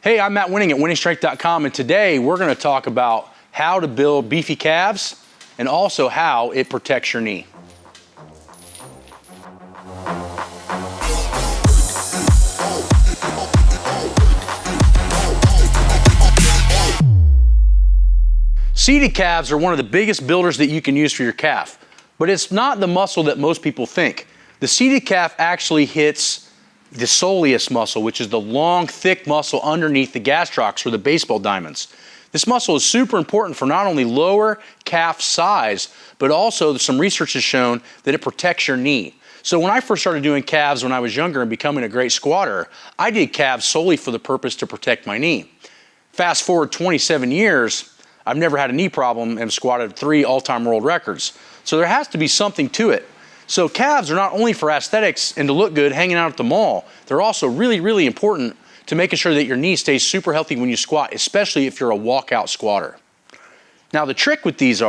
Hey, I'm Matt Wenning at winningstrength.com, and today we're going to talk about how to build beefy calves and also how it protects your knee. Seated calves are one of the biggest builders that you can use for your calf, but it's not the muscle that most people think. The seated calf actually hits the soleus muscle, which is the long, thick muscle underneath the gastrocs or the baseball diamonds. This muscle is super important for not only lower calf size, but also some research has shown that it protects your knee. So when I first started doing calves when I was younger and becoming a great squatter, I did calves solely for the purpose to protect my knee. Fast forward 27 years, I've never had a knee problem and have squatted 3 all-time world records. So there has to be something to it. So calves are not only for aesthetics and to look good hanging out at the mall, they're also really, really important to making sure that your knee stays super healthy when you squat, especially if you're a walkout squatter. Now the trick with these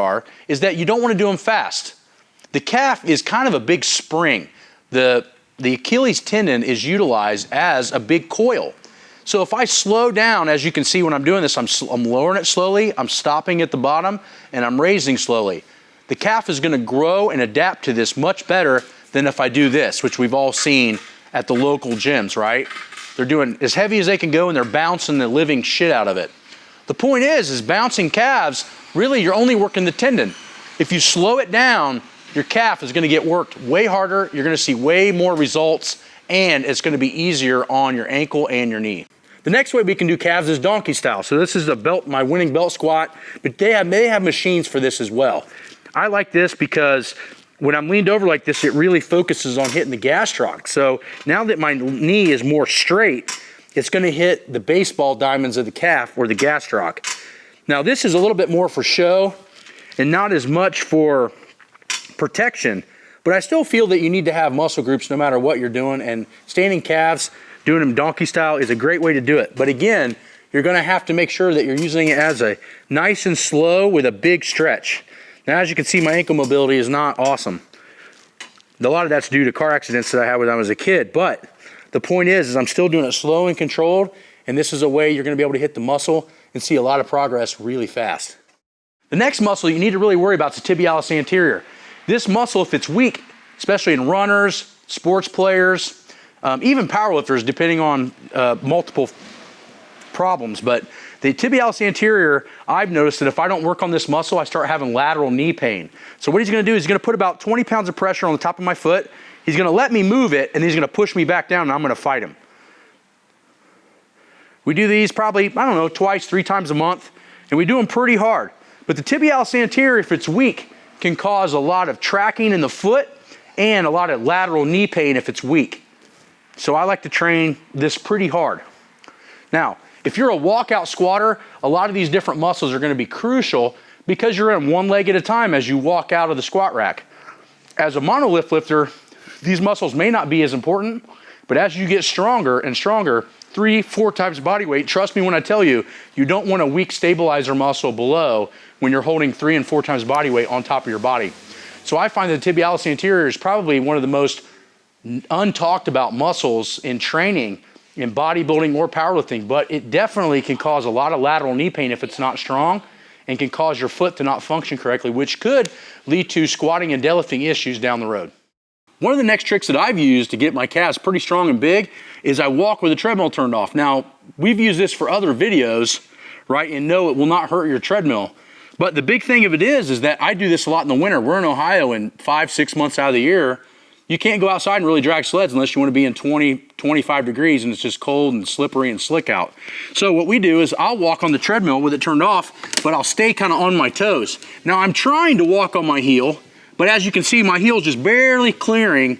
is that you don't want to do them fast. The calf is kind of a big spring. The Achilles tendon is utilized as a big coil. So if I slow down, as you can see when I'm doing this, I'm lowering it slowly, I'm stopping at the bottom, and I'm raising slowly. The calf is going to grow and adapt to this much better than if I do this, which we've all seen at the local gyms, right? They're doing as heavy as they can go and they're bouncing the living shit out of it. The point is bouncing calves, really you're only working the tendon. If you slow it down, your calf is going to get worked way harder, you're going to see way more results, and it's going to be easier on your ankle and your knee. The next way we can do calves is donkey style. So this is a belt, my Wenning belt squat, but they have machines for this as well. I like this because when I'm leaned over like this, it really focuses on hitting the gastroc. So now that my knee is more straight, it's going to hit the baseball diamonds of the calf or the gastroc. Now this is a little bit more for show and not as much for protection, but I still feel that you need to have muscle groups no matter what you're doing, and standing calves, doing them donkey style is a great way to do it. But again, you're going to have to make sure that you're using it as a nice and slow with a big stretch. Now, as you can see, my ankle mobility is not awesome. A lot of that's due to car accidents that I had when I was a kid, but the point is I'm still doing it slow and controlled, and this is a way you're going to be able to hit the muscle and see a lot of progress really fast. The next muscle you need to really worry about is the tibialis anterior. This muscle, if it's weak, especially in runners, sports players, even powerlifters, depending on multiple problems, but the tibialis anterior, I've noticed that if I don't work on this muscle, I start having lateral knee pain. So what he's going to do is he's going to put about 20 pounds of pressure on the top of my foot. He's going to let me move it, and he's going to push me back down, and I'm going to fight him. We do these probably, I don't know, twice, 3 times a month, and we do them pretty hard. But the tibialis anterior, if it's weak, can cause a lot of tracking in the foot and a lot of lateral knee pain if it's weak. So I like to train this pretty hard. Now, if you're a walkout squatter, a lot of these different muscles are going to be crucial because you're in one leg at a time as you walk out of the squat rack. As a monolift lifter, these muscles may not be as important, but as you get stronger and stronger, 3-4 times body weight, trust me when I tell you, you don't want a weak stabilizer muscle below when you're holding 3 and 4 times body weight on top of your body. So I find that the tibialis anterior is probably one of the most untalked about muscles in training in bodybuilding or powerlifting, but it definitely can cause a lot of lateral knee pain if it's not strong and can cause your foot to not function correctly, which could lead to squatting and deadlifting issues down the road. One of the next tricks that I've used to get my calves pretty strong and big is I walk with the treadmill turned off. Now, we've used this for other videos, right, and no, it will not hurt your treadmill. But the big thing of it is that I do this a lot in the winter. We're in Ohio, and 5-6 months out of the year, you can't go outside and really drag sleds unless you want to be in 20-25 degrees and it's just cold and slippery and slick out. So what we do is I'll walk on the treadmill with it turned off, but I'll stay kind of on my toes. Now I'm trying to walk on my heel, but as you can see, my heel's just barely clearing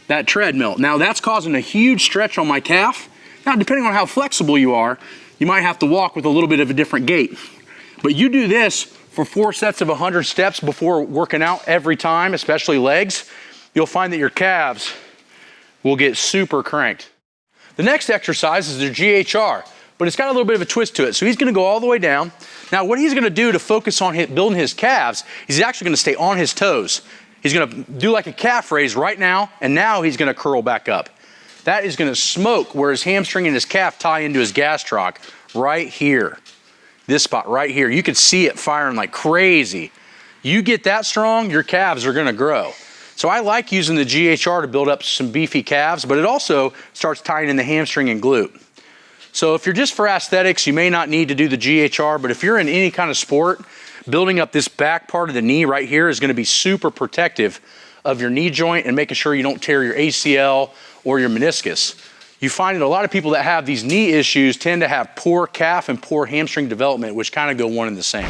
that treadmill. Now that's causing a huge stretch on my calf. Now, depending on how flexible you are, you might have to walk with a little bit of a different gait. But you do this for 4 sets of 100 steps before working out every time, especially legs. You'll find that your calves will get super cranked. The next exercise is the GHR, but it's got a little bit of a twist to it. So he's gonna go all the way down. Now what he's gonna do to focus on building his calves, he's actually gonna stay on his toes. He's gonna do like a calf raise right now, and now he's gonna curl back up. that is gonna smoke where his hamstring and his calf tie into his gastroc right here. This spot right here. You can see it firing like crazy. You get that strong, your calves are gonna grow. So I like using the GHR to build up some beefy calves, but it also starts tying in the hamstring and glute. So if you're just for aesthetics, you may not need to do the GHR, but if you're in any kind of sport, building up this back part of the knee right here is gonna be super protective of your knee joint and making sure you don't tear your ACL or your meniscus. You find that a lot of people that have these knee issues tend to have poor calf and poor hamstring development, which kind of go one and the same.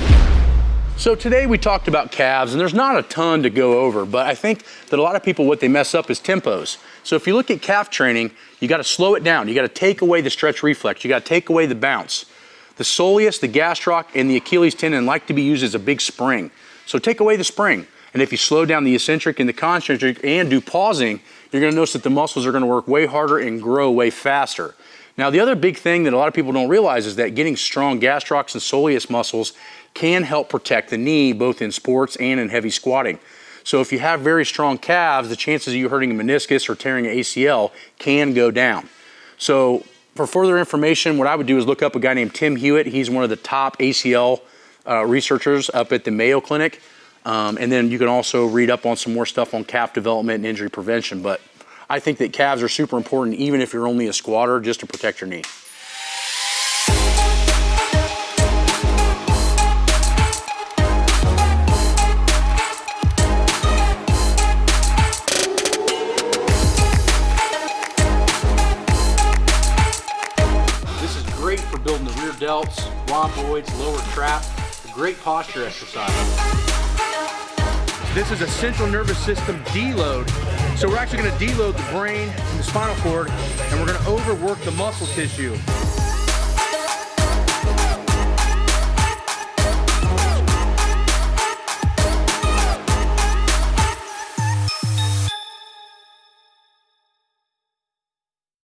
So today we talked about calves, and there's not a ton to go over, but I think that a lot of people, what they mess up is tempos. So if you look at calf training, you gotta slow it down. You gotta take away the stretch reflex. You gotta take away the bounce. The soleus, the gastroc, and the Achilles tendon like to be used as a big spring. So take away the spring. And if you slow down the eccentric and the concentric and do pausing, you're gonna notice that the muscles are gonna work way harder and grow way faster. Now, the other big thing that a lot of people don't realize is that getting strong gastrocs and soleus muscles can help protect the knee, both in sports and in heavy squatting. So if you have very strong calves, the chances of you hurting a meniscus or tearing an ACL can go down. So for further information, what I would do is look up a guy named Tim Hewitt. He's one of the top ACL researchers up at the Mayo Clinic. And then you can also read up on some more stuff on calf development and injury prevention. But I think that calves are super important, even if you're only a squatter, just to protect your knee. This is great for building the rear delts, rhomboids, lower trap. A great posture exercise. This is a central nervous system deload. So we're actually gonna deload the brain and the spinal cord, and we're gonna overwork the muscle tissue.